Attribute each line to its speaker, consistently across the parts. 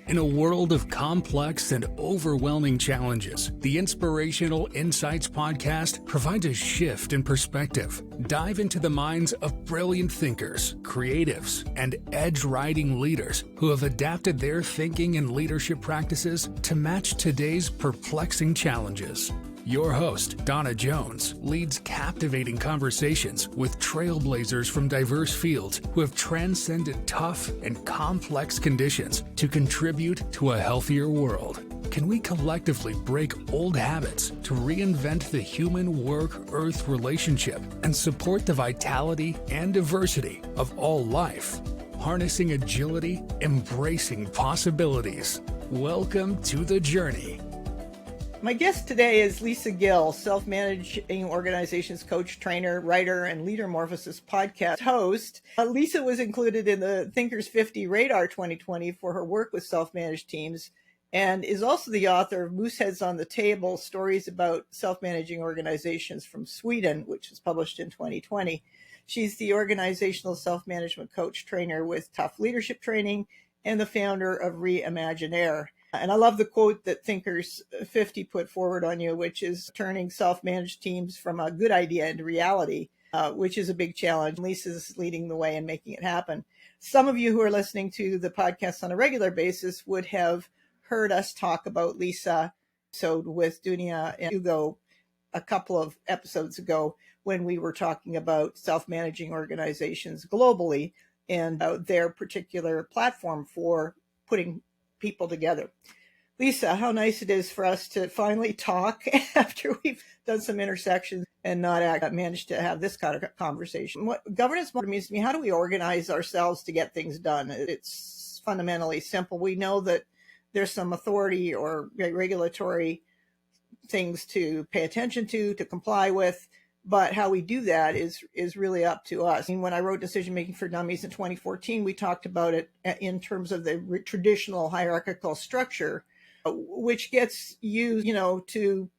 Speaker 1: In a world of complex and overwhelming challenges, the Inspirational Insights podcast provides a shift in perspective. Dive into the minds of brilliant thinkers, creatives, and edge-riding leaders who have adapted their thinking and leadership practices to match today's perplexing challenges. Your host, Donna Jones, leads captivating conversations with trailblazers from diverse fields who have transcended tough and complex conditions to contribute to a healthier world. Can we collectively break old habits to reinvent the human work-earth relationship and support the vitality and diversity of all life? Harnessing agility, embracing possibilities. Welcome to the journey.
Speaker 2: My guest today is Lisa Gill, self-managing organizations coach, trainer, writer, and Leadermorphosis podcast host. Lisa was included in the Thinkers 50 Radar 2020 for her work with self-managed teams and is also the author of Mooseheads on the Table, Stories About Self-Managing Organizations from Sweden, which was published in 2020. She's the organizational self-management coach trainer with Tuff Leadership Training and the founder of Reimaginaire. And I love the quote that Thinkers 50 put forward on you, which is turning self-managed teams from a good idea into reality, which is a big challenge. Lisa's leading the way and making it happen. Some of you who are listening to the podcast on a regular basis would have heard us talk about Lisa with Dunia and Hugo a couple of episodes ago when we were talking about self-managing organizations globally and their particular platform for putting people together. Lisa, how nice it is for us to finally talk after we've done some intersections and not managed to have this kind of conversation. What governance means to me, how do we organize ourselves to get things done? It's fundamentally simple. We know that there's some authority or regulatory things to pay attention to comply with, but how we do that is really up to us. And when I wrote Decision Making for Dummies in 2014, we talked about it in terms of the traditional hierarchical structure, which gets used, to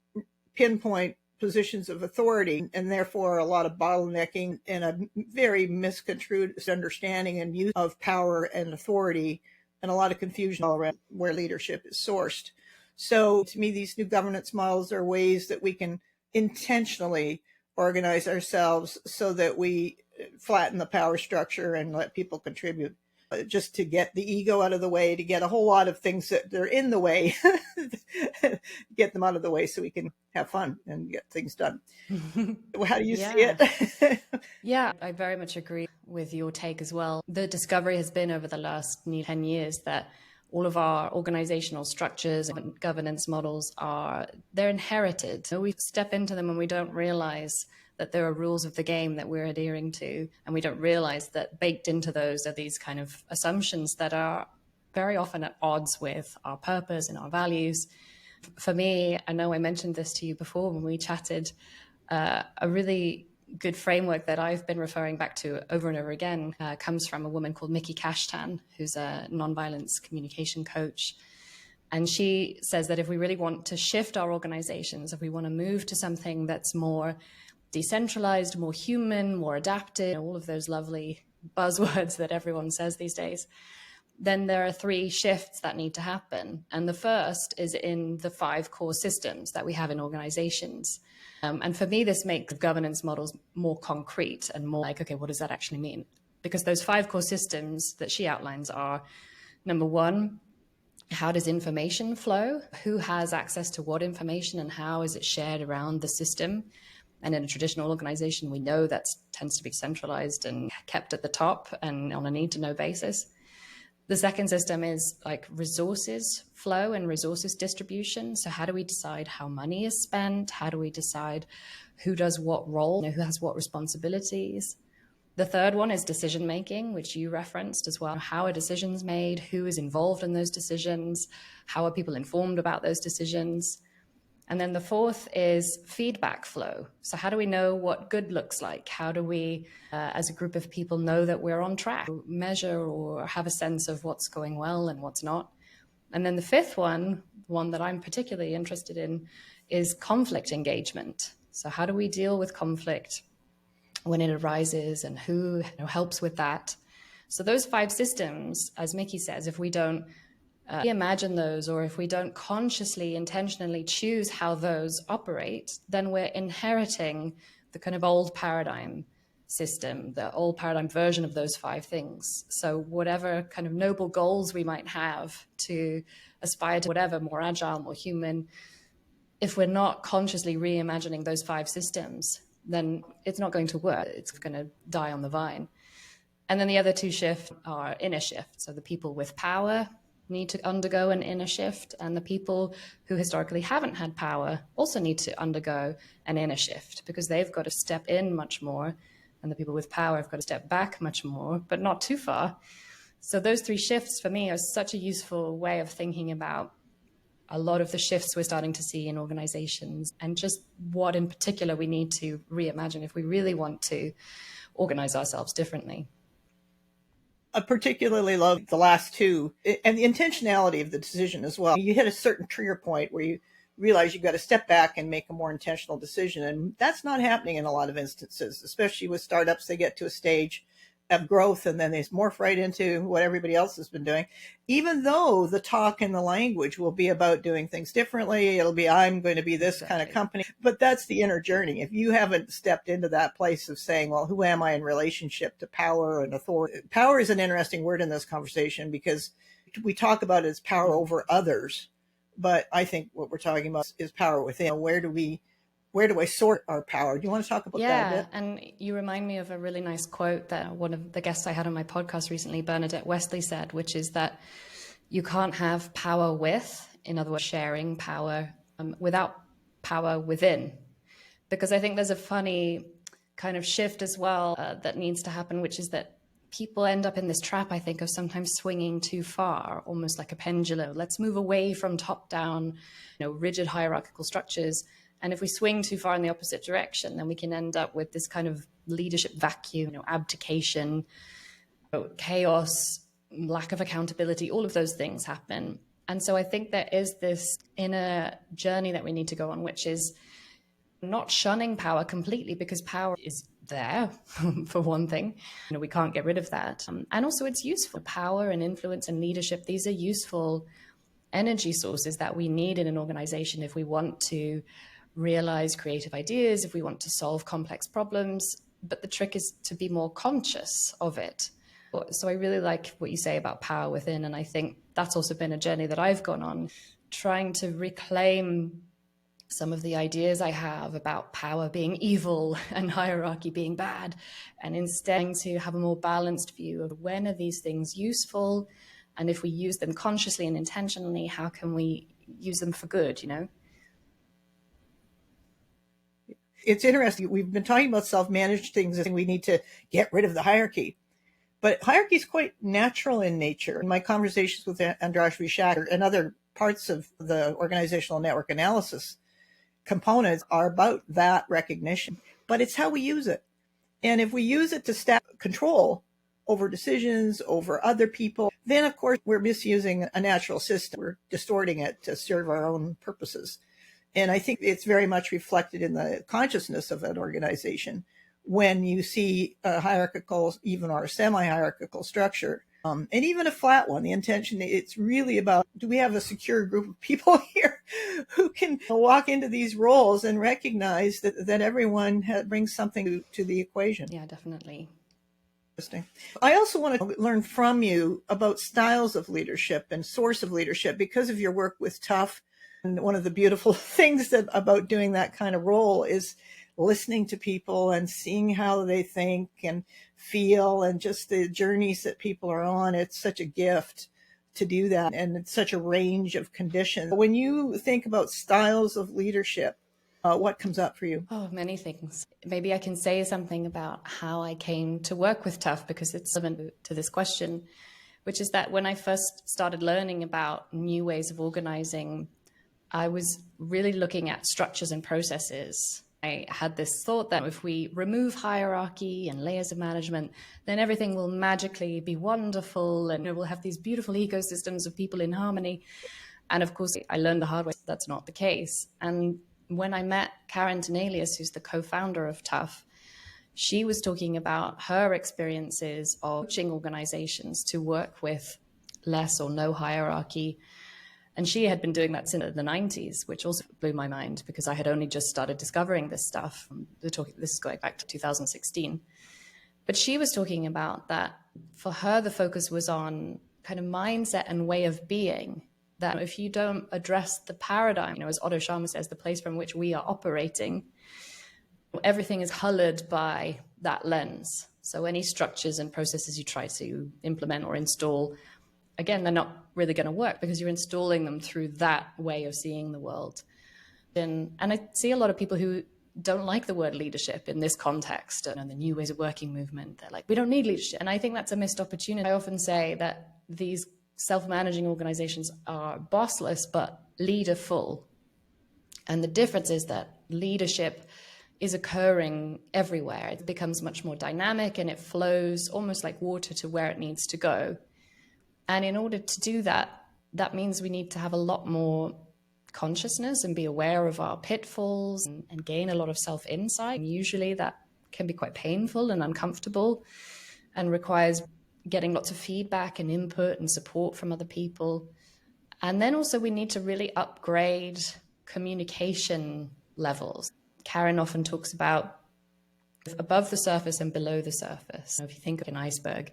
Speaker 2: pinpoint positions of authority, and therefore a lot of bottlenecking and a very misconstrued understanding and use of power and authority, and a lot of confusion all around where leadership is sourced. So to me, these new governance models are ways that we can intentionally organize ourselves so that we flatten the power structure and let people contribute, just to get the ego out of the way, to get a whole lot of things that are in the way, get them out of the way so we can have fun and get things done. How do you see it?
Speaker 3: Yeah, I very much agree with your take as well. The discovery has been over the last 10 years that all of our organizational structures and governance models they're inherited. So we step into them and we don't realize that there are rules of the game that we're adhering to. And we don't realize that baked into those are these kind of assumptions that are very often at odds with our purpose and our values. For me, I know I mentioned this to you before when we chatted, a really good framework that I've been referring back to over and over again comes from a woman called Mickey Kashtan, who's a nonviolence communication coach. And she says that if we really want to shift our organizations, if we want to move to something that's more decentralized, more human, more adapted, all of those lovely buzzwords that everyone says these days, then there are 3 shifts that need to happen. And the first is in the 5 core systems that we have in organizations. And for me, this makes governance models more concrete and more like, okay, what does that actually mean? Because those 5 core systems that she outlines are, number 1, how does information flow? Who has access to what information and how is it shared around the system? And in a traditional organization, we know that tends to be centralized and kept at the top and on a need-to-know basis. The second system is like resources flow and resources distribution. So how do we decide how money is spent? How do we decide who does what role, who has what responsibilities? The third one is decision making, which you referenced as well. How are decisions made? Who is involved in those decisions? How are people informed about those decisions? And then the fourth is feedback flow. So how do we know what good looks like? How do we, as a group of people, know that we're on track, measure or have a sense of what's going well and what's not? And then the fifth one that I'm particularly interested in, is conflict engagement. So how do we deal with conflict when it arises and who helps with that? So those 5 systems, as Mickey says, if we don't imagine those, or if we don't consciously, intentionally choose how those operate, then we're inheriting the kind of old paradigm system, the old paradigm version of those five things. So whatever kind of noble goals we might have to aspire to whatever, more agile, more human, if we're not consciously reimagining those five systems, then it's not going to work. It's going to die on the vine. And then the other two shifts are inner shifts. So the people with power need to undergo an inner shift, and the people who historically haven't had power also need to undergo an inner shift, because they've got to step in much more, and the people with power have got to step back much more, but not too far. So those three shifts for me are such a useful way of thinking about a lot of the shifts we're starting to see in organizations, and just what in particular we need to reimagine if we really want to organize ourselves differently.
Speaker 2: I particularly love the last two, and the intentionality of the decision as well. You hit a certain trigger point where you realize you've got to step back and make a more intentional decision. And that's not happening in a lot of instances, especially with startups. They get to a stage of growth and then they morph right into what everybody else has been doing, even though the talk and the language will be about doing things differently. It'll be, I'm going to be this kind of company, but that's the inner journey. If you haven't stepped into that place of saying, well, who am I in relationship to power and authority? Power is an interesting word in this conversation because we talk about it as power over others, but I think what we're talking about is power within. Where do I sort our power? Do you want to talk about that a bit?
Speaker 3: Yeah, and you remind me of a really nice quote that one of the guests I had on my podcast recently, Bernadette Wesley, said, which is that you can't have power with, in other words, sharing power without power within. Because I think there's a funny kind of shift as well that needs to happen, which is that people end up in this trap, I think, of sometimes swinging too far, almost like a pendulum. Let's move away from top-down, rigid hierarchical structures. And if we swing too far in the opposite direction, then we can end up with this kind of leadership vacuum, abdication, chaos, lack of accountability, all of those things happen. And so I think there is this inner journey that we need to go on, which is not shunning power completely, because power is there, for one thing. We can't get rid of that. And also it's useful. Power and influence and leadership, these are useful energy sources that we need in an organization if we want to realize creative ideas, if we want to solve complex problems. But the trick is to be more conscious of it. So I really like what you say about power within. And I think that's also been a journey that I've gone on, trying to reclaim some of the ideas I have about power being evil and hierarchy being bad, and instead to have a more balanced view of when are these things useful, and if we use them consciously and intentionally, how can we use them for good,
Speaker 2: It's interesting. We've been talking about self-managed things and we need to get rid of the hierarchy. But hierarchy is quite natural in nature. In my conversations with Andras Rishak and other parts of the organizational network analysis components are about that recognition. But it's how we use it. And if we use it to step control over decisions, over other people, then of course we're misusing a natural system. We're distorting it to serve our own purposes. And I think it's very much reflected in the consciousness of an organization when you see a hierarchical, even or a semi-hierarchical structure, and even a flat one. The intention, it's really about, do we have a secure group of people here who can walk into these roles and recognize that everyone brings something to the equation?
Speaker 3: Yeah, definitely.
Speaker 2: Interesting. I also want to learn from you about styles of leadership and source of leadership because of your work with Tuff. And one of the beautiful things about doing that kind of role is listening to people and seeing how they think and feel and just the journeys that people are on. It's such a gift to do that. And it's such a range of conditions. When you think about styles of leadership, what comes up for you?
Speaker 3: Oh, many things. Maybe I can say something about how I came to work with Tuff, because it's relevant to this question, which is that when I first started learning about new ways of organizing, I was really looking at structures and processes. I had this thought that if we remove hierarchy and layers of management, then everything will magically be wonderful and we'll have these beautiful ecosystems of people in harmony. And of course, I learned the hard way that's not the case. And when I met Karen Tenelius, who's the co-founder of Tuff, she was talking about her experiences of coaching organizations to work with less or no hierarchy. And she had been doing that since the 90s, which also blew my mind because I had only just started discovering this stuff. This is going back to 2016. But she was talking about that for her, the focus was on kind of mindset and way of being, that if you don't address the paradigm, as Otto Scharmer says, the place from which we are operating, everything is colored by that lens. So any structures and processes you try to implement or install, again, they're not really going to work because you're installing them through that way of seeing the world. And I see a lot of people who don't like the word leadership in this context and the new ways of working movement. They're like, we don't need leadership. And I think that's a missed opportunity. I often say that these self-managing organizations are bossless, but leaderful. And the difference is that leadership is occurring everywhere. It becomes much more dynamic and it flows almost like water to where it needs to go. And in order to do that, that means we need to have a lot more consciousness and be aware of our pitfalls and gain a lot of self-insight. And usually that can be quite painful and uncomfortable and requires getting lots of feedback and input and support from other people. And then also we need to really upgrade communication levels. Karen often talks about above the surface and below the surface. If you think of an iceberg,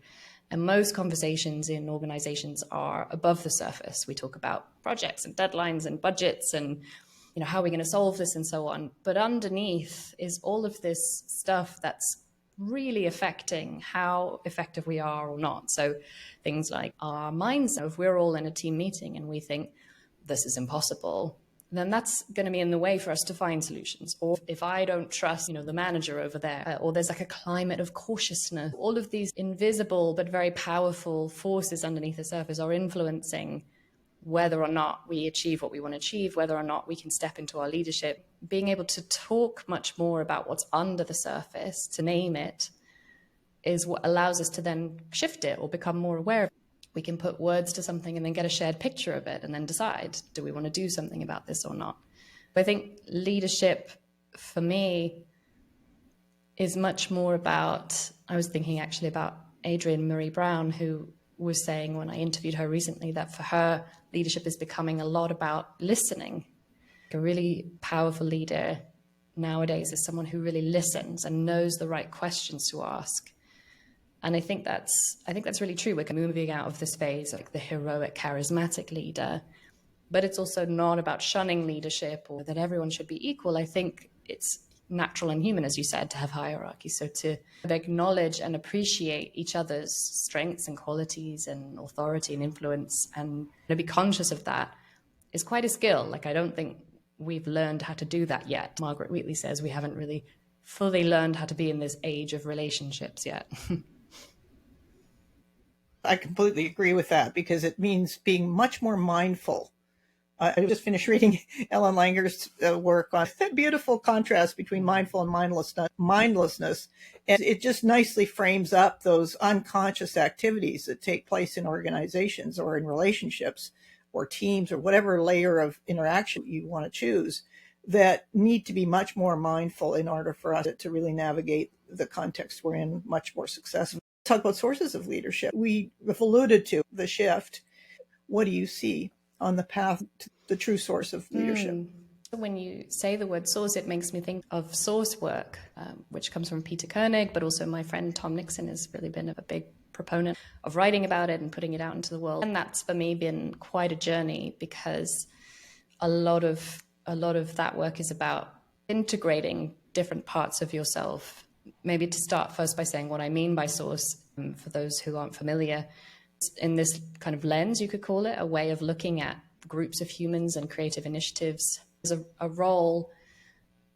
Speaker 3: and most conversations in organizations are above the surface. We talk about projects and deadlines and budgets and, how are we going to solve this and so on. But underneath is all of this stuff that's really affecting how effective we are or not. So things like our mindset. If we're all in a team meeting and we think this is impossible, then that's going to be in the way for us to find solutions. Or if I don't trust, the manager over there, or there's like a climate of cautiousness, all of these invisible but very powerful forces underneath the surface are influencing whether or not we achieve what we want to achieve, whether or not we can step into our leadership. Being able to talk much more about what's under the surface, to name it, is what allows us to then shift it or become more aware of it. We can put words to something and then get a shared picture of it and then decide, do we want to do something about this or not? But I think leadership for me is much more about, I was thinking actually about Adrienne Marie Brown, who was saying when I interviewed her recently that for her, leadership is becoming a lot about listening. A really powerful leader nowadays is someone who really listens and knows the right questions to ask. And I think that's really true. We're moving out of this phase of the heroic, charismatic leader, but it's also not about shunning leadership or that everyone should be equal. I think it's natural and human, as you said, to have hierarchy. So to acknowledge and appreciate each other's strengths and qualities and authority and influence and to be conscious of that is quite a skill. I don't think we've learned how to do that yet. Margaret Wheatley says we haven't really fully learned how to be in this age of relationships yet.
Speaker 2: I completely agree with that because it means being much more mindful. I just finished reading Ellen Langer's work on that beautiful contrast between mindful and mindlessness. And it just nicely frames up those unconscious activities that take place in organizations or in relationships or teams or whatever layer of interaction you want to choose that need to be much more mindful in order for us to really navigate the context we're in much more successfully. Talk about sources of leadership. We have alluded to the shift. What do you see on the path to the true source of leadership?
Speaker 3: When you say the word source, it makes me think of source work, which comes from Peter Koenig, but also my friend Tom Nixon has really been a big proponent of writing about it and putting it out into the world. And that's for me been quite a journey because a lot of that work is about integrating different parts of yourself. Maybe to start first by saying what I mean by source, for those who aren't familiar, in this kind of lens, you could call it, a way of looking at groups of humans and creative initiatives. There's a role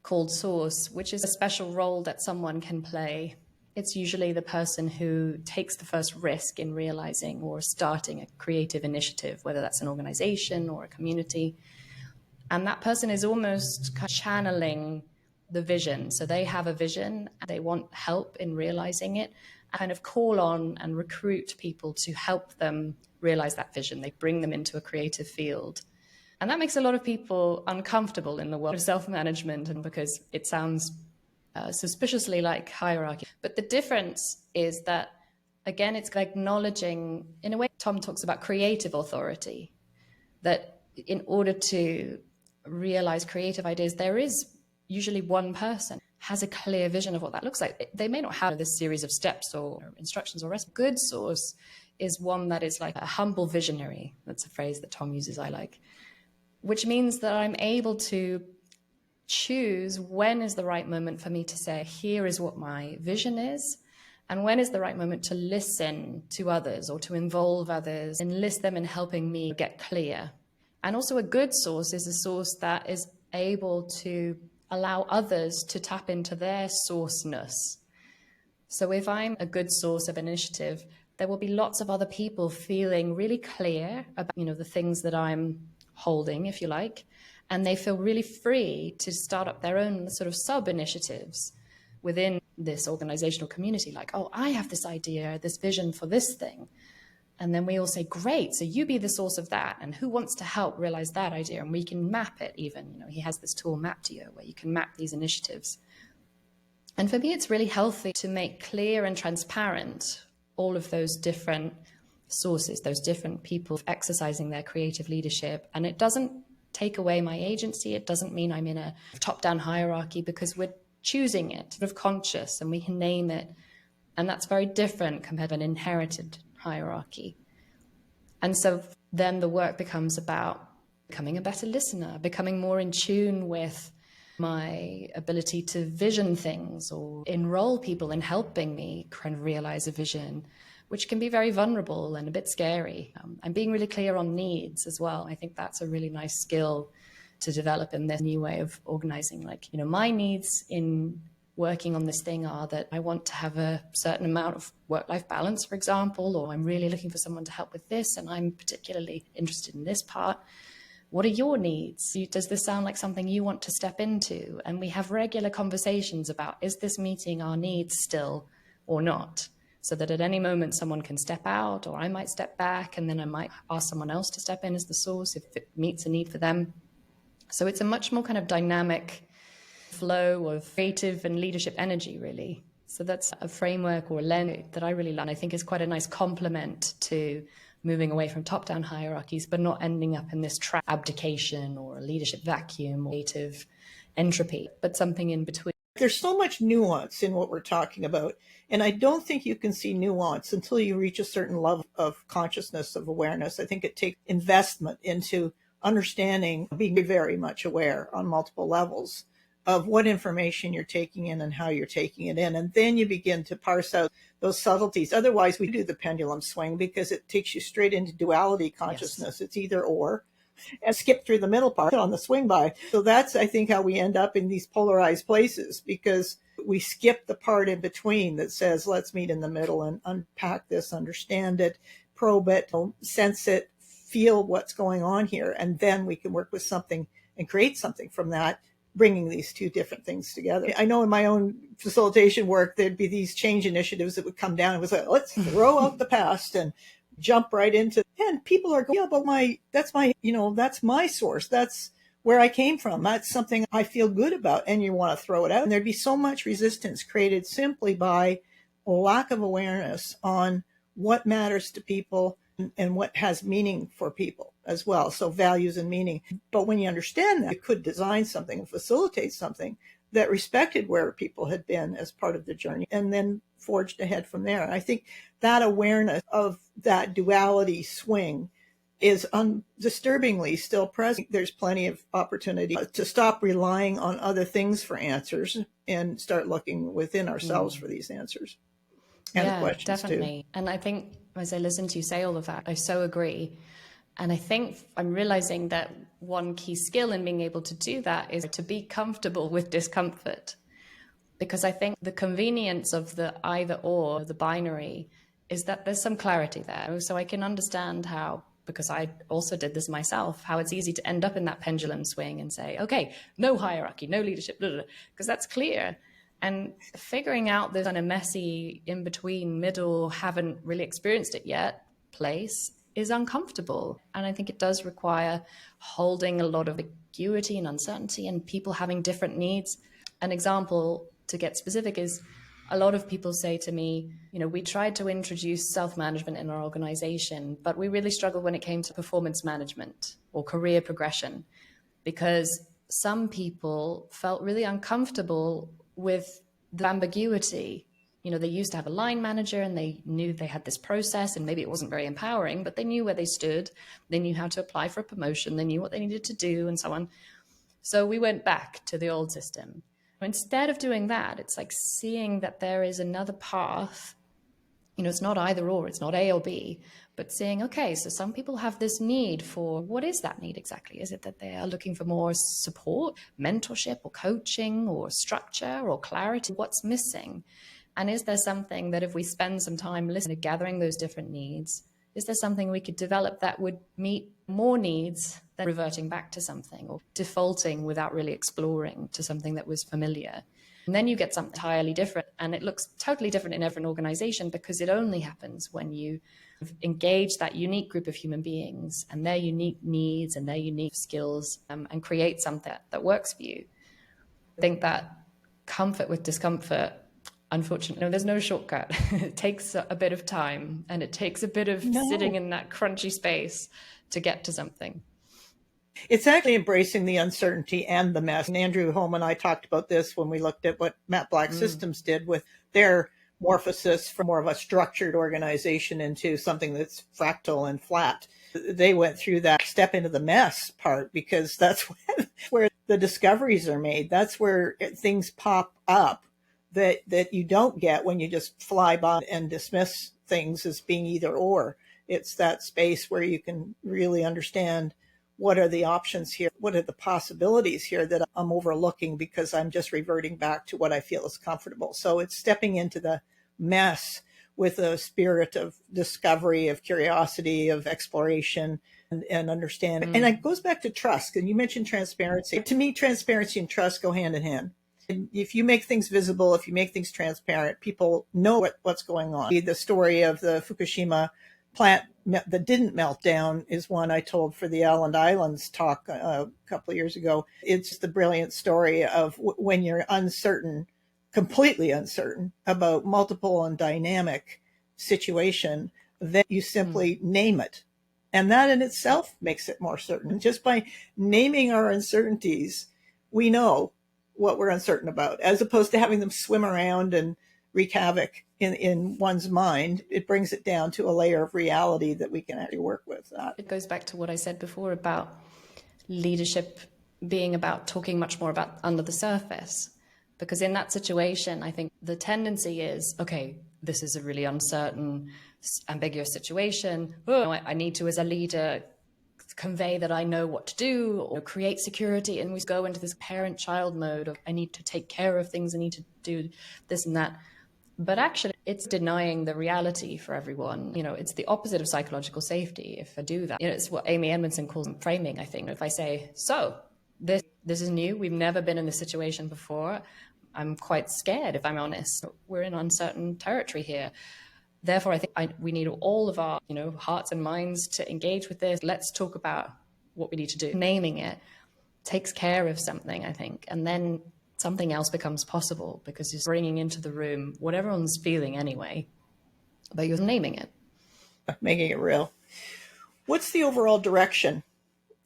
Speaker 3: called source, which is a special role that someone can play. It's usually the person who takes the first risk in realizing or starting a creative initiative, whether that's an organization or a community. And that person is almost channeling the vision. So they have a vision, they want help in realizing it, and kind of call on and recruit people to help them realize that vision. They bring them into a creative field. And that makes a lot of people uncomfortable in the world of self-management, and because it sounds suspiciously like hierarchy. But the difference is that again, it's acknowledging, in a way, Tom talks about creative authority, that in order to realize creative ideas, there is usually one person has a clear vision of what that looks like. They may not have this series of steps or instructions or rest. Good source is one that is like a humble visionary. That's a phrase that Tom uses, I like, which means that I'm able to choose when is the right moment for me to say, here is what my vision is, and when is the right moment to listen to others or to involve others, enlist them in helping me get clear. And also a good source is a source that is able to allow others to tap into their sourceness. So if I'm a good source of initiative, there will be lots of other people feeling really clear about, the things that I'm holding, if you like, and they feel really free to start up their own sort of sub-initiatives within this organizational community, like, oh, I have this idea, this vision for this thing. And then we all say, great, so you be the source of that. And who wants to help realize that idea? And we can map it even. He has this tool, Maptio, where you can map these initiatives. And for me, it's really healthy to make clear and transparent all of those different sources, those different people exercising their creative leadership. And it doesn't take away my agency. It doesn't mean I'm in a top-down hierarchy, because we're choosing it, sort of conscious, and we can name it. And that's very different compared to an inherited hierarchy. And so then the work becomes about becoming a better listener, becoming more in tune with my ability to vision things or enroll people in helping me kind of realize a vision, which can be very vulnerable and a bit scary. And being really clear on needs as well. I think that's a really nice skill to develop in this new way of organizing. Like, my needs in working on this thing are that I want to have a certain amount of work-life balance, for example, or I'm really looking for someone to help with this, and I'm particularly interested in this part. What are your needs? Does this sound like something you want to step into? And we have regular conversations about, is this meeting our needs still or not? So that at any moment someone can step out, or I might step back, and then I might ask someone else to step in as the source if it meets a need for them. So it's a much more kind of dynamic flow of creative and leadership energy, really. So that's a framework or a lens that I really like. I think is quite a nice complement to moving away from top-down hierarchies, but not ending up in this trap abdication or a leadership vacuum or creative entropy, but something in between.
Speaker 2: There's so much nuance in what we're talking about. And I don't think you can see nuance until you reach a certain level of consciousness, of awareness. I think it takes investment into understanding, being very much aware on multiple levels of what information you're taking in and how you're taking it in. And then you begin to parse out those subtleties. Otherwise, we do the pendulum swing because it takes you straight into duality consciousness. Yes. It's either or, and skip through the middle part on the swing by. So that's, I think, how we end up in these polarized places, because we skip the part in between that says, let's meet in the middle and unpack this, understand it, probe it, sense it, feel what's going on here. And then we can work with something and create something from that, bringing these two different things together. I know in my own facilitation work, there'd be these change initiatives that would come down. It was like, let's throw out the past and jump right into, and people are going, yeah, but that's my source. That's where I came from. That's something I feel good about. And you want to throw it out. And there'd be so much resistance created simply by a lack of awareness on what matters to people and what has meaning for people as well. So values and meaning. But when you understand that, you could design something and facilitate something that respected where people had been as part of the journey and then forged ahead from there. And I think that awareness of that duality swing is disturbingly still present. There's plenty of opportunity to stop relying on other things for answers and start looking within ourselves for these answers. And the questions
Speaker 3: definitely.
Speaker 2: Too.
Speaker 3: And I think as I listen to you say all of that, I so agree. And I think I'm realizing that one key skill in being able to do that is to be comfortable with discomfort. Because I think the convenience of the either or, the binary, is that there's some clarity there. So I can understand how, because I also did this myself, how it's easy to end up in that pendulum swing and say, okay, no hierarchy, no leadership, because that's clear. And figuring out this kind of messy, in between, middle, haven't really experienced it yet place is uncomfortable. And I think it does require holding a lot of ambiguity and uncertainty and people having different needs. An example to get specific is A lot of people say to me, we tried to introduce self-management in our organization, but we really struggled when it came to performance management or career progression, because some people felt really uncomfortable with the ambiguity. They used to have a line manager and they knew they had this process, and maybe it wasn't very empowering, but they knew where they stood. They knew how to apply for a promotion. They knew what they needed to do and so on. So we went back to the old system. Instead of doing that, it's like seeing that there is another path. It's not either or, it's not A or B, but saying, okay, so some people have this need for, what is that need exactly? Is it that they are looking for more support, mentorship or coaching or structure or clarity? What's missing? And is there something that if we spend some time listening, gathering those different needs, is there something we could develop that would meet more needs than reverting back to something or defaulting without really exploring to something that was familiar? And then you get something entirely different, and it looks totally different in every organization, because it only happens when you engage that unique group of human beings and their unique needs and their unique skills, and create something that works for you. I think that comfort with discomfort, unfortunately, there's no shortcut. It takes a bit of time, and it takes a bit of sitting in that crunchy space to get to something.
Speaker 2: It's actually embracing the uncertainty and the mess. And Andrew Holm and I talked about this when we looked at what Matt Black Systems did with their morphosis from more of a structured organization into something that's fractal and flat. They went through that step into the mess part, because that's where the discoveries are made. That's where things pop up that you don't get when you just fly by and dismiss things as being either or. It's that space where you can really understand, what are the options here? What are the possibilities here that I'm overlooking because I'm just reverting back to what I feel is comfortable? So it's stepping into the mess with a spirit of discovery, of curiosity, of exploration, and understanding. And it goes back to trust. And you mentioned transparency. To me, transparency and trust go hand in hand. And if you make things visible, if you make things transparent, people know what's going on. The story of the Fukushima plant that didn't melt down is one I told for the Islands talk a couple of years ago. It's the brilliant story of when you're uncertain, completely uncertain about multiple and dynamic situation, that you simply name it. And that in itself makes it more certain. Just by naming our uncertainties, we know what we're uncertain about, as opposed to having them swim around and wreak havoc in one's mind. It brings it down to a layer of reality that we can actually work with.
Speaker 3: It goes back to what I said before about leadership being about talking much more about under the surface. Because in that situation, I think the tendency is, okay, this is a really uncertain, ambiguous situation. Oh, I need to, as a leader, convey that I know what to do or create security. And we go into this parent-child mode of, I need to take care of things, I need to do this and that. But actually, it's denying the reality for everyone. It's the opposite of psychological safety if I do that. It's what Amy Edmondson calls framing, I think. If I say, so this is new, we've never been in this situation before, I'm quite scared, if I'm honest. We're in uncertain territory here. Therefore, I think we need all of our hearts and minds to engage with this. Let's talk about what we need to do. Naming it takes care of something, I think. And then something else becomes possible, because you're bringing into the room what everyone's feeling anyway, but you're naming it.
Speaker 2: Making it real. What's the overall direction?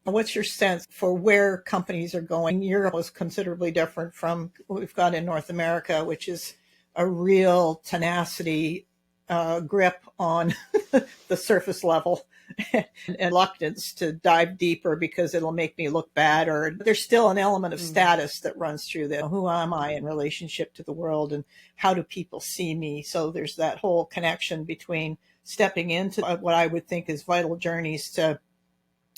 Speaker 2: What's your sense for where companies are going? Europe was considerably different from what we've got in North America, which is a real tenacity, grip on the surface level and reluctance to dive deeper because it'll make me look bad, or there's still an element of status that runs through that. Who am I in relationship to the world, and how do people see me? So there's that whole connection between stepping into what I would think is vital journeys to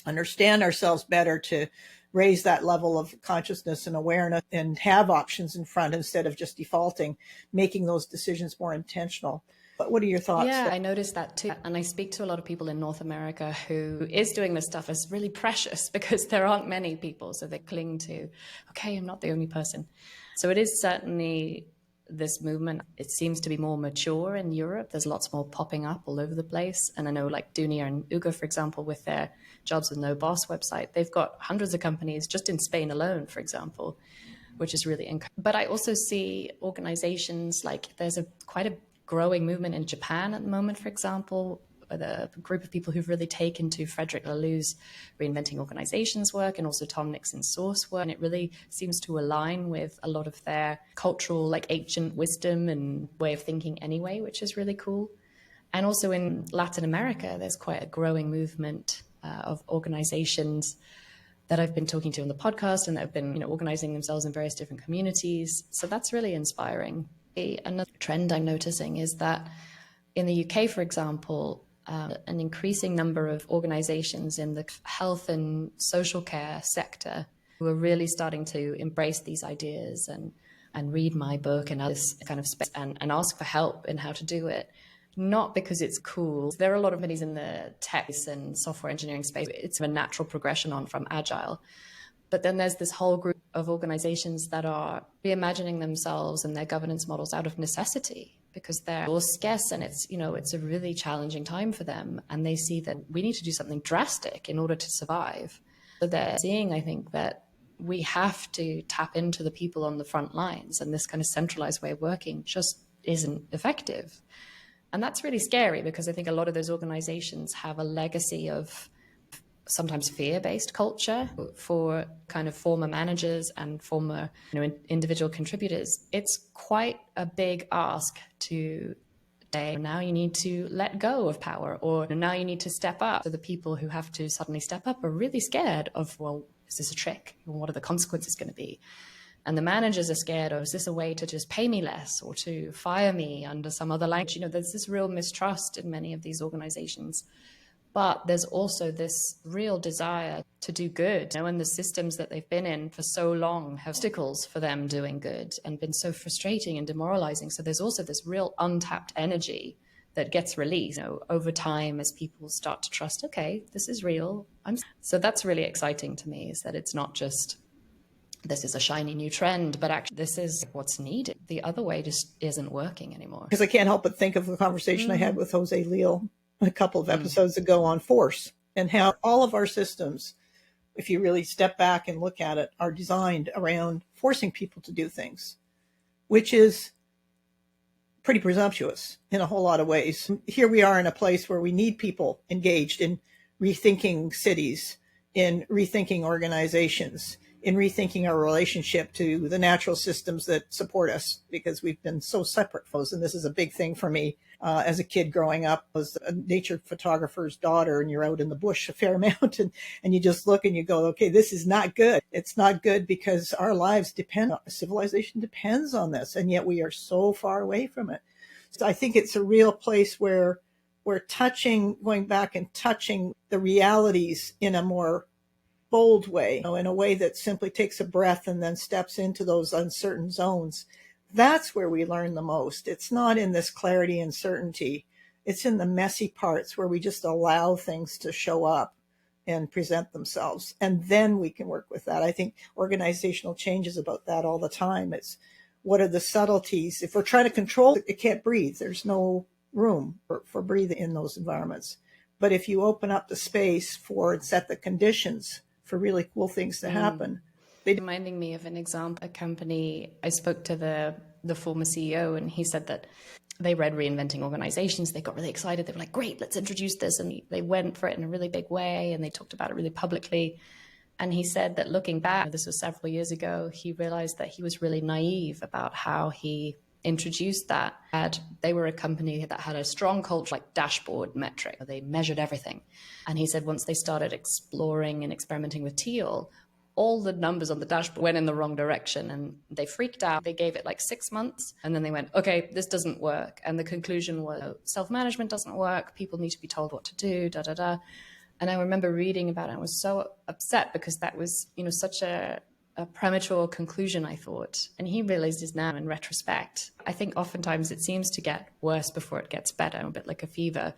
Speaker 2: understand ourselves better, to raise that level of consciousness and awareness and have options in front instead of just defaulting, making those decisions more intentional. But what are your thoughts?
Speaker 3: Yeah, I noticed that too. And I speak to a lot of people in North America who is doing this stuff as really precious because there aren't many people. So they cling to, okay, I'm not the only person. So it is certainly this movement. It seems to be more mature in Europe. There's lots more popping up all over the place. And I know like Dunia and Uga, for example, with their Jobs with No Boss website, they've got hundreds of companies just in Spain alone, for example. which is really encouraging. But I also see organizations like there's quite a growing movement in Japan at the moment, for example, with a group of people who've really taken to Frederick Laloux's Reinventing Organizations work and also Tom Nixon's Source work. And it really seems to align with a lot of their cultural, like ancient wisdom and way of thinking anyway, which is really cool. And also in Latin America, there's quite a growing movement of organizations that I've been talking to on the podcast and that have been, organizing themselves in various different communities. So that's really inspiring. Another trend I'm noticing is that in the UK, for example, an increasing number of organizations in the health and social care sector who are really starting to embrace these ideas and read my book and others kind of space and ask for help in how to do it. Not because it's cool. There are a lot of companies in the tech and software engineering space. It's a natural progression on from agile. But then there's this whole group of organizations that are reimagining themselves and their governance models out of necessity because they're all scarce and it's a really challenging time for them. And they see that we need to do something drastic in order to survive. So they're seeing, I think, that we have to tap into the people on the front lines, and this kind of centralized way of working just isn't effective. And that's really scary because I think a lot of those organizations have a legacy of sometimes fear-based culture for kind of former managers and former individual contributors. It's quite a big ask to say, now you need to let go of power, or now you need to step up. So the people who have to suddenly step up are really scared of, well, is this a trick? What are the consequences going to be? And the managers are scared, or is this a way to just pay me less or to fire me under some other language? There's this real mistrust in many of these organizations. But there's also this real desire to do good. And the systems that they've been in for so long have obstacles for them doing good and been so frustrating and demoralizing. So there's also this real untapped energy that gets released over time as people start to trust, okay, this is real. So that's really exciting to me, is that it's not just this is a shiny new trend, but actually this is what's needed. The other way just isn't working anymore.
Speaker 2: Because I can't help but think of the conversation I had with Jose Leal a couple of episodes ago on force, and how all of our systems, if you really step back and look at it, are designed around forcing people to do things, which is pretty presumptuous in a whole lot of ways. Here we are in a place where we need people engaged in rethinking cities, in rethinking organizations, in rethinking our relationship to the natural systems that support us, because we've been so separate. And this is a big thing for me. As a kid growing up, I was a nature photographer's daughter, and you're out in the bush a fair amount, and you just look and you go, okay, this is not good. It's not good because our lives depend on, civilization depends on this, and yet we are so far away from it. So I think it's a real place where we're going back and touching the realities in a more bold way, in a way that simply takes a breath and then steps into those uncertain zones. That's where we learn the most. It's not in this clarity and certainty. It's in the messy parts where we just allow things to show up and present themselves. And then we can work with that. I think organizational change is about that all the time. It's what are the subtleties? If we're trying to control it, it can't breathe. There's no room for breathing in those environments. But if you open up the space for and set the conditions for really cool things to happen.
Speaker 3: Reminding me of an example, a company, I spoke to the former CEO, and he said that they read Reinventing Organizations. They got really excited. They were like, great, let's introduce this. And they went for it in a really big way, and they talked about it really publicly. And he said that looking back, this was several years ago, he realized that he was really naive about how he introduced that. They were a company that had a strong culture, like dashboard metric. They measured everything. And he said once they started exploring and experimenting with teal, all the numbers on the dashboard went in the wrong direction, and they freaked out. They gave it like 6 months, and then they went, okay, this doesn't work. And the conclusion was self-management doesn't work. People need to be told what to do, da, da, da. And I remember reading about it. I was so upset because that was, such a premature conclusion, I thought. And he realized this now in retrospect. I think oftentimes it seems to get worse before it gets better, a bit like a fever.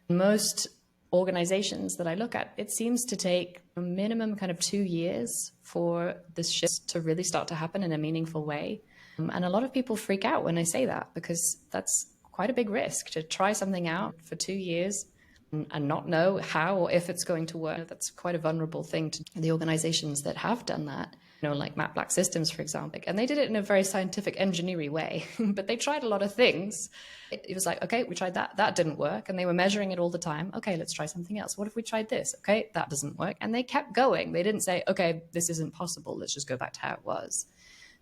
Speaker 3: Most organizations that I look at, it seems to take a minimum kind of 2 years for this shift to really start to happen in a meaningful way. And a lot of people freak out when I say that, because that's quite a big risk to try something out for 2 years, and not know how or if it's going to work. That's quite a vulnerable thing to the organizations that have done that, like Matt Black Systems, for example. And they did it in a very scientific engineering way, but they tried a lot of things. It was like, okay, we tried that. That didn't work. And they were measuring it all the time. Okay, let's try something else. What if we tried this? Okay, that doesn't work. And they kept going. They didn't say, okay, this isn't possible. Let's just go back to how it was.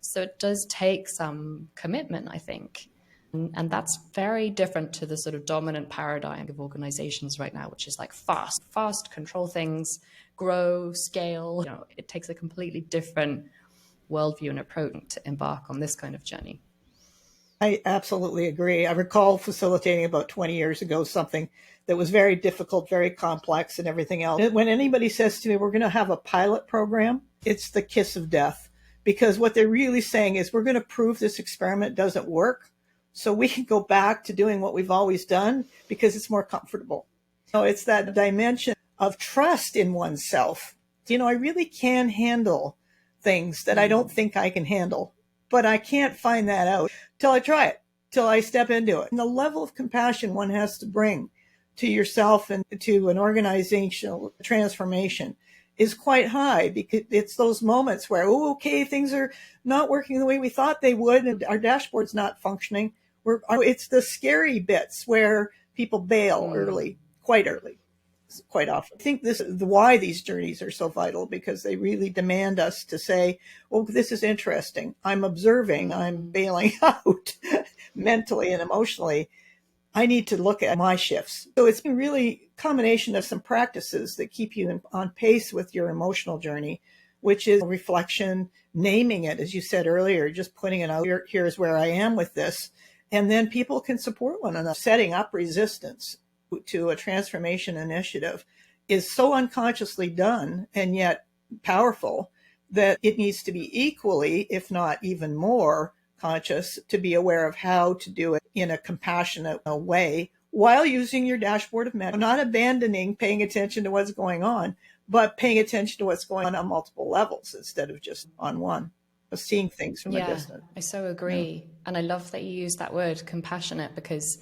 Speaker 3: So it does take some commitment, I think. And that's very different to the sort of dominant paradigm of organizations right now, which is like fast, control things, grow, scale. It takes a completely different worldview and approach to embark on this kind of journey.
Speaker 2: I absolutely agree. I recall facilitating about 20 years ago something that was very difficult, very complex and everything else. When anybody says to me, we're going to have a pilot program, it's the kiss of death, because what they're really saying is we're going to prove this experiment doesn't work so we can go back to doing what we've always done because it's more comfortable. So it's that dimension of trust in oneself. I really can handle things that I don't think I can handle, but I can't find that out till I try it, till I step into it. And the level of compassion one has to bring to yourself and to an organizational transformation is quite high, because it's those moments where, okay, things are not working the way we thought they would, and our dashboard's not functioning. It's the scary bits where people bail early, quite often. I think this is why these journeys are so vital, because they really demand us to say, this is interesting. I'm observing, I'm bailing out mentally and emotionally. I need to look at my shifts. So it's really a combination of some practices that keep you on pace with your emotional journey, which is reflection, naming it, as you said earlier, just putting it out, here's where I am with this. And then people can support one another. Setting up resistance to a transformation initiative is so unconsciously done and yet powerful that it needs to be equally, if not even more, conscious to be aware of how to do it in a compassionate way while using your dashboard of metrics, not abandoning paying attention to what's going on, but paying attention to what's going on multiple levels instead of just on one, seeing things from a distance.
Speaker 3: I so agree. Yeah. And I love that you use that word compassionate, because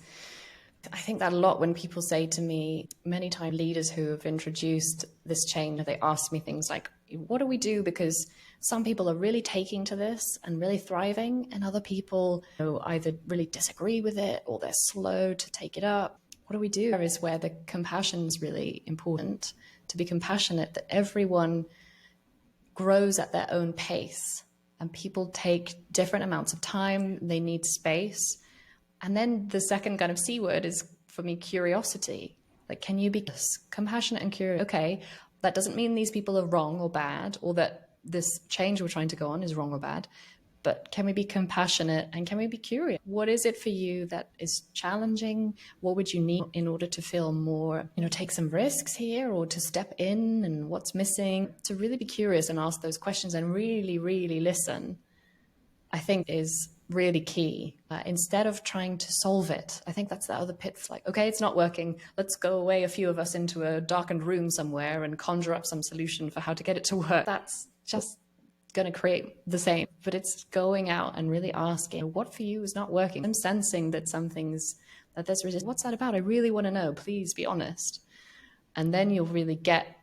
Speaker 3: I think that a lot when people say to me, many times leaders who have introduced this change, they ask me things like, what do we do? Because some people are really taking to this and really thriving, and other people either really disagree with it or they're slow to take it up. What do we do? There is where the compassion is really important, to be compassionate, that everyone grows at their own pace and people take different amounts of time, they need space. And then the second kind of C word is, for me, curiosity. Like, can you be compassionate and curious? Okay, that doesn't mean these people are wrong or bad, or that this change we're trying to go on is wrong or bad. But can we be compassionate and can we be curious? What is it for you that is challenging? What would you need in order to feel more, take some risks here, or to step in, and what's missing? To really be curious and ask those questions and really, really listen, I think is really key. Instead of trying to solve it, I think that's the other pit. It's like, okay, it's not working. Let's go away, a few of us, into a darkened room somewhere and conjure up some solution for how to get it to work. That's just going to create the same. But it's going out and really asking, what for you is not working? I'm sensing that some things, that there's resistance. What's that about? I really want to know. Please be honest. And then you'll really get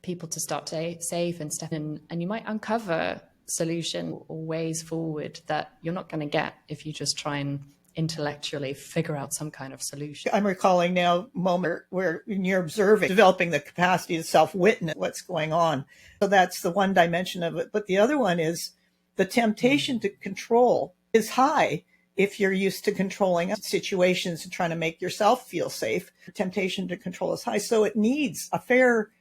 Speaker 3: people to start to safe and step in, and you might uncover solution or ways forward that you're not going to get if you just try and intellectually figure out some kind of solution.
Speaker 2: I'm recalling now a moment where you're observing, developing the capacity to self-witness what's going on. So that's the one dimension of it. But the other one is the temptation to control is high if you're used to controlling situations and trying to make yourself feel safe. The temptation to control is high. So it needs a fair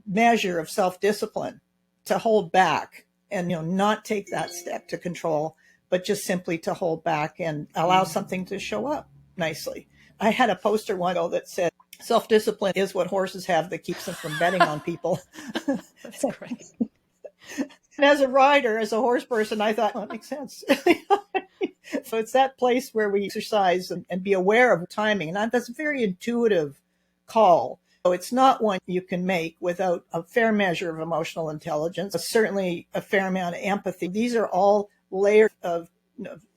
Speaker 2: measure of self-discipline to hold back and not take that step to control, but just simply to hold back and allow something to show up nicely. I had a poster one that said, self-discipline is what horses have that keeps them from betting on people.
Speaker 3: That's great.
Speaker 2: And as a rider, as a horse person, I thought, that makes sense. So it's that place where we exercise and be aware of timing. And that's a very intuitive call. So it's not one you can make without a fair measure of emotional intelligence, certainly a fair amount of empathy. These are all layers of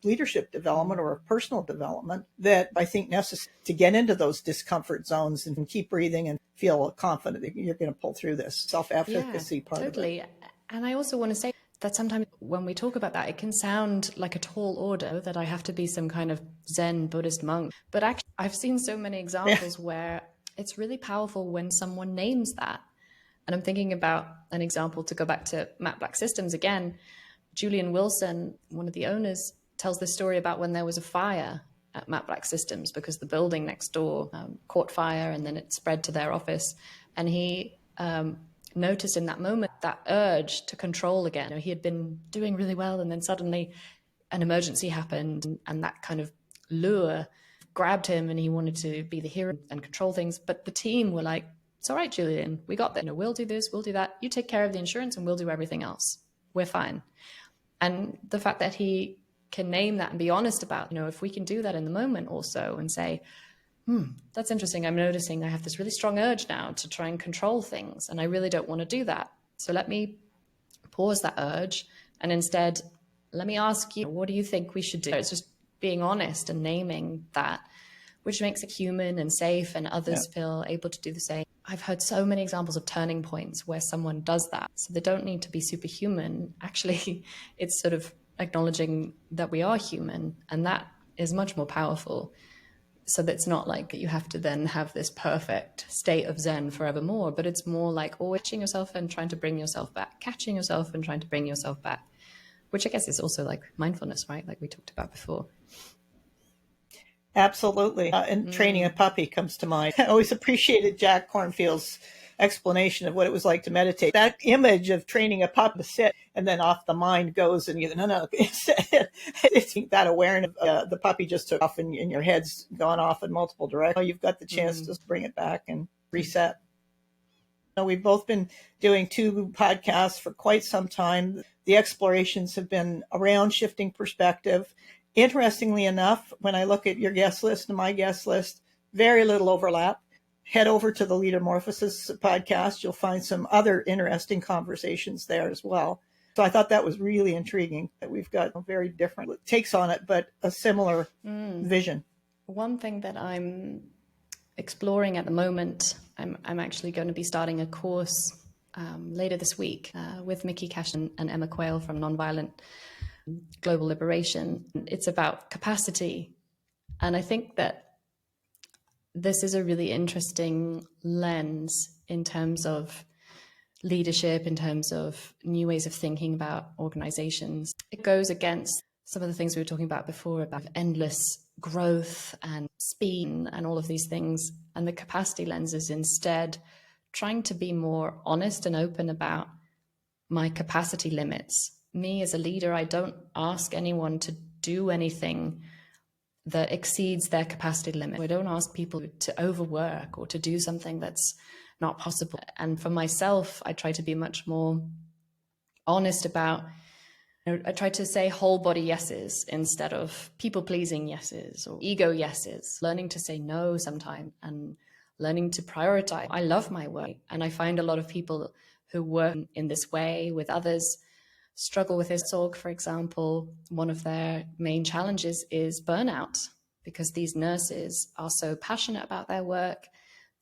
Speaker 2: leadership development or personal development that I think necessary to get into those discomfort zones and keep breathing and feel confident that you're going to pull through this self-efficacy part
Speaker 3: totally.
Speaker 2: of it.
Speaker 3: And I also want to say that sometimes when we talk about that, it can sound like a tall order that I have to be some kind of Zen Buddhist monk. But actually, I've seen so many examples where it's really powerful when someone names that. And I'm thinking about an example to go back to Matt Black Systems again. Julian Wilson, one of the owners, tells this story about when there was a fire at Matt Black Systems because the building next door caught fire and then it spread to their office. And he noticed in that moment that urge to control again. He had been doing really well and then suddenly an emergency happened and that kind of lure grabbed him and he wanted to be the hero and control things. But the team were like, it's all right, Julian, we got that. We'll do this, we'll do that. You take care of the insurance and we'll do everything else. We're fine. And the fact that he can name that and be honest about, if we can do that in the moment also and say, that's interesting. I'm noticing I have this really strong urge now to try and control things. And I really don't want to do that. So let me pause that urge. And instead, let me ask you, what do you think we should do? It's just being honest and naming that, which makes it human and safe and others feel able to do the same. I've heard so many examples of turning points where someone does that. So they don't need to be superhuman. Actually, it's sort of acknowledging that we are human, and that is much more powerful. So that's not like you have to then have this perfect state of Zen forevermore, but it's more like catching yourself and trying to bring yourself back, catching yourself and trying to bring yourself back, which I guess is also like mindfulness, right? Like we talked about before.
Speaker 2: Absolutely. And training a puppy comes to mind. I always appreciated Jack Cornfield's explanation of what it was like to meditate. That image of training a puppy to sit and then off the mind goes and it's that awareness the puppy just took off and your head's gone off in multiple directions. You've got the chance to bring it back and reset. We've both been doing 2 podcasts for quite some time. The explorations have been around shifting perspective. Interestingly enough, when I look at your guest list and my guest list, very little overlap. Head over to the Leadermorphosis podcast. You'll find some other interesting conversations there as well. So I thought that was really intriguing that we've got very different takes on it, but a similar vision.
Speaker 3: One thing that I'm exploring at the moment, I'm actually going to be starting a course later this week with Mickey Cash and Emma Quayle from Nonviolent Global Liberation. It's about capacity. And I think that this is a really interesting lens in terms of leadership, in terms of new ways of thinking about organizations. It goes against some of the things we were talking about before about endless growth and speed and all of these things. And the capacity lens is instead trying to be more honest and open about my capacity limits. Me as a leader, I don't ask anyone to do anything that exceeds their capacity limit. I don't ask people to overwork or to do something that's not possible. And for myself, I try to be much more honest about, I try to say whole body yeses instead of people pleasing yeses or ego yeses, learning to say no sometimes and learning to prioritize. I love my work. And I find a lot of people who work in this way with others struggle with this. Org, for example, one of their main challenges is burnout because these nurses are so passionate about their work.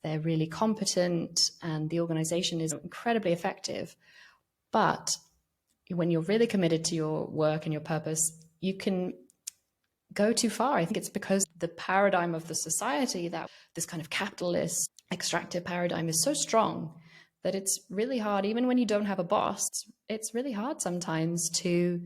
Speaker 3: They're really competent and the organization is incredibly effective. But when you're really committed to your work and your purpose, you can go too far. I think it's because the paradigm of the society, that this kind of capitalist extractive paradigm is so strong that it's really hard, even when you don't have a boss, it's really hard sometimes to,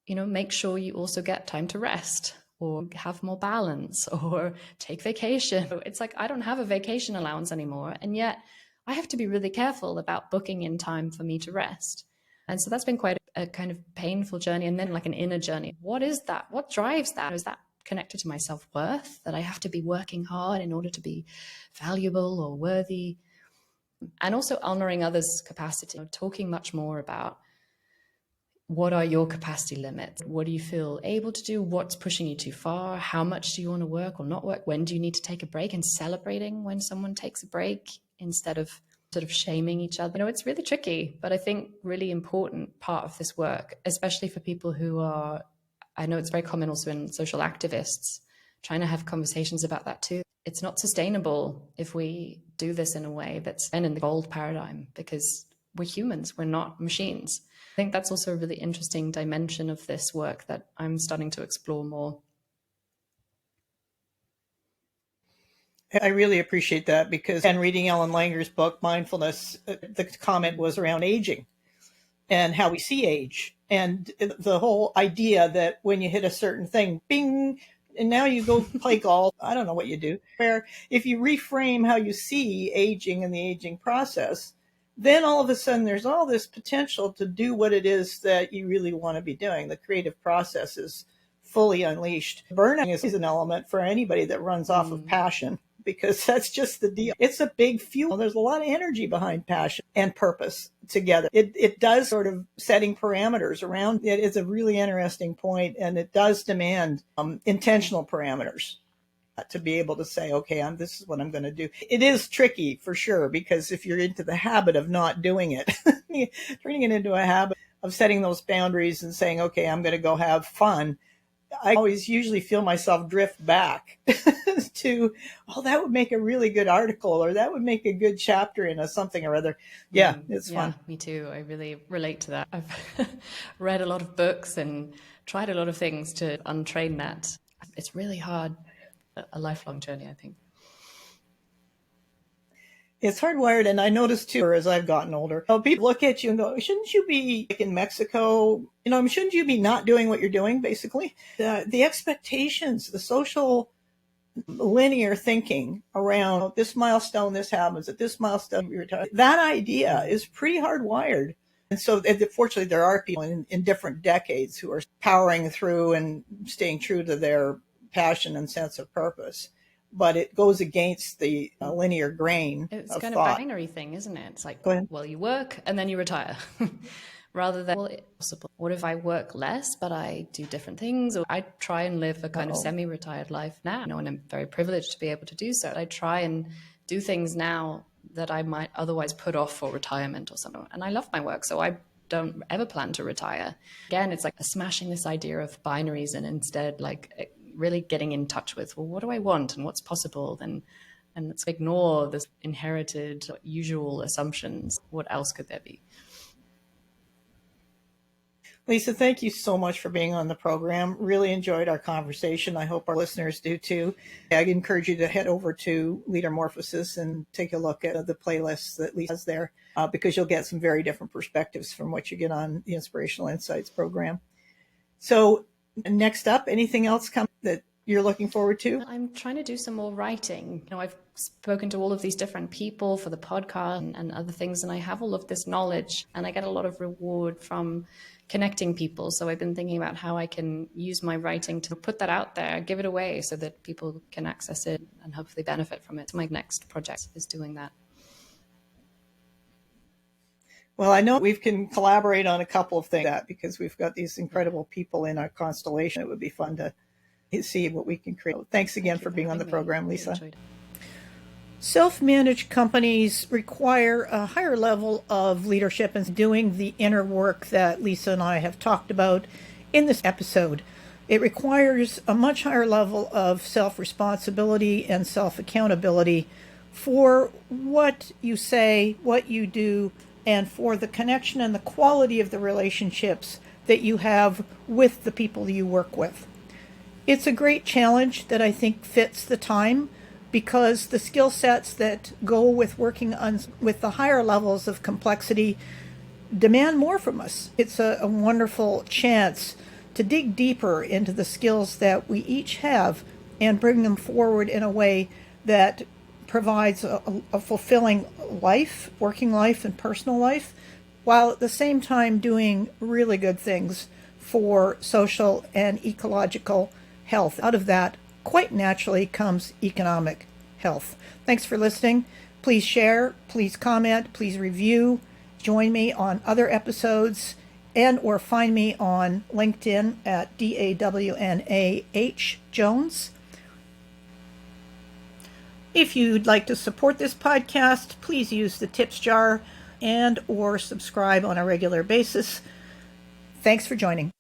Speaker 3: make sure you also get time to rest or have more balance or take vacation. It's like, I don't have a vacation allowance anymore. And yet I have to be really careful about booking in time for me to rest. And so that's been quite a kind of painful journey. And then like an inner journey. What is that? What drives that? Is that connected to my self-worth, that I have to be working hard in order to be valuable or worthy? And also honoring others' capacity, talking much more about what are your capacity limits? What do you feel able to do? What's pushing you too far? How much do you want to work or not work? When do you need to take a break? And celebrating when someone takes a break instead of sort of shaming each other. It's really tricky, but I think really important part of this work, especially for people who are I know it's very common also in social activists, trying to have conversations about that too. It's not sustainable if we do this in a way that's in the old paradigm, because we're humans, we're not machines. I think that's also a really interesting dimension of this work that I'm starting to explore more.
Speaker 2: I really appreciate that, because in reading Ellen Langer's book, Mindfulness, the comment was around aging and how we see age. And the whole idea that when you hit a certain thing, bing, and now you go play golf. I don't know what you do. Where if you reframe how you see aging and the aging process, then all of a sudden there's all this potential to do what it is that you really want to be doing. The creative process is fully unleashed. Burnout is an element for anybody that runs off of passion, because that's just the deal. It's a big fuel. There's a lot of energy behind passion and purpose together. It does sort of setting parameters around it is a really interesting point, and it does demand intentional parameters to be able to say, okay, this is what I'm going to do. It is tricky for sure, because if you're into the habit of not doing it, turning it into a habit of setting those boundaries and saying, okay, I'm going to go have fun, I always usually feel myself drift back to, oh, that would make a really good article, or that would make a good chapter in a something or other. Yeah, it's fun.
Speaker 3: Me too. I really relate to that. I've read a lot of books and tried a lot of things to untrain that. It's really hard, a lifelong journey, I think.
Speaker 2: It's hardwired, and I noticed too, as I've gotten older, how people look at you and go, shouldn't you be like in Mexico? Shouldn't you be not doing what you're doing, basically? The expectations, the social linear thinking around this milestone, this happens, at this milestone, you retire. That idea is pretty hardwired. And so, fortunately, there are people in different decades who are powering through and staying true to their passion and sense of purpose. But it goes against the linear grain.
Speaker 3: It's
Speaker 2: of
Speaker 3: kind
Speaker 2: thought.
Speaker 3: of binary thing, isn't it? It's like, well, you work and then you retire. Rather than, well, what if I work less, but I do different things? Or I try and live a kind of semi-retired life now. And I'm very privileged to be able to do so. I try and do things now that I might otherwise put off for retirement or something. And I love my work, so I don't ever plan to retire. Again, it's like smashing this idea of binaries, and instead like really getting in touch with, well, what do I want and what's possible? And let's ignore this inherited usual assumptions. What else could there be?
Speaker 2: Lisa, thank you so much for being on the program. Really enjoyed our conversation. I hope our listeners do too. I encourage you to head over to Leadermorphosis and take a look at the playlists that Lisa has there, because you'll get some very different perspectives from what you get on the Inspirational Insights program. So next up, anything else that you're looking forward to?
Speaker 3: I'm trying to do some more writing. I've spoken to all of these different people for the podcast and other things, and I have all of this knowledge, and I get a lot of reward from connecting people. So I've been thinking about how I can use my writing to put that out there, give it away so that people can access it and hopefully benefit from it. So my next project is doing that.
Speaker 2: Well, I know we can collaborate on a couple of things because we've got these incredible people in our constellation. It would be fun to see what we can create. Thanks again for being on the program, Lisa. Self-managed companies require a higher level of leadership and doing the inner work that Lisa and I have talked about in this episode. It requires a much higher level of self-responsibility and self-accountability for what you say, what you do, and for the connection and the quality of the relationships that you have with the people you work with. It's a great challenge that I think fits the time, because the skill sets that go with working with the higher levels of complexity demand more from us. It's a wonderful chance to dig deeper into the skills that we each have and bring them forward in a way that provides a fulfilling life, working life and personal life, while at the same time doing really good things for social and ecological health. Out of that, quite naturally, comes economic health. Thanks for listening. Please share, please comment, please review. Join me on other episodes, and or find me on LinkedIn at DAWNAH Jones. If you'd like to support this podcast, please use the tips jar and or subscribe on a regular basis. Thanks for joining.